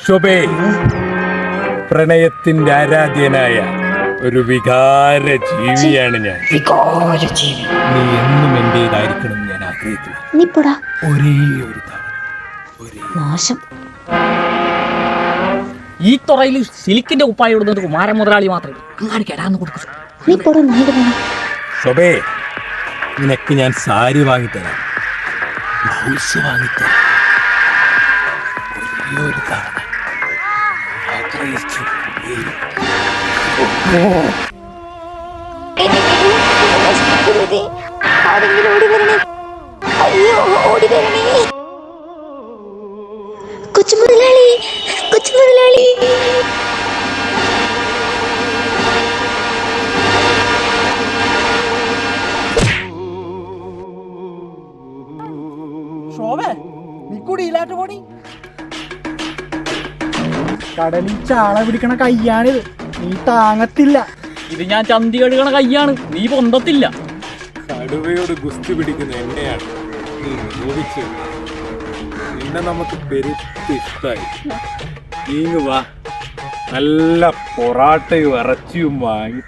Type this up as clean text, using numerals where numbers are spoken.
ശോഭേ, പ്രണയത്തിന്റെ ആരാധ്യനായ ഒരു വികാര ജീവിയാണ് ഞാൻ. നീ എന്നും എന്റേതായിരിക്കണം ഞാൻ ആഗ്രഹിക്കുന്നു. ഒരേ ഒരു തവണ. ഈ തുറയിൽ സിലിക്കിന്റെ കുപ്പായ ഇടുന്നത് കുമാരൻ മുതലാളി മാത്രമേ അങ്ങാടി കേടാന്ന് കൊടുക്കും. ശോഭേ, നിനക്ക് ഞാൻ സാരി വാങ്ങിത്തരാം, ബ്ലൗസ് വാങ്ങിത്തരാം. ഒരേ ഒരു തവണ ആഗ്രഹിച്ചു. കൊച്ചുമുതലാളി, കൊച്ചുമുതലാളി. ശോഭേ, നീ കുടിയിലാട്ട് പോടി. കടലിൽ ചാള പിടിക്കണ കയ്യാണിത്, നീ താങ്ങത്തില്ല. ഇത് ഞാൻ ചന്തി കഴുകണ കയ്യാണ്, നീ പൊന്തത്തില്ല. കടുവയോട് ഗുസ്തി പിടിക്കുന്ന എന്നെയാണ് നീ മോഹിച്ചത്. നിന്നെ നമുക്ക് പെരുത്ത് ഇഷ്ടായി. നീങ്ങ് വാ, നല്ല പൊറാട്ടയും ഇറച്ചിയും വാങ്ങി.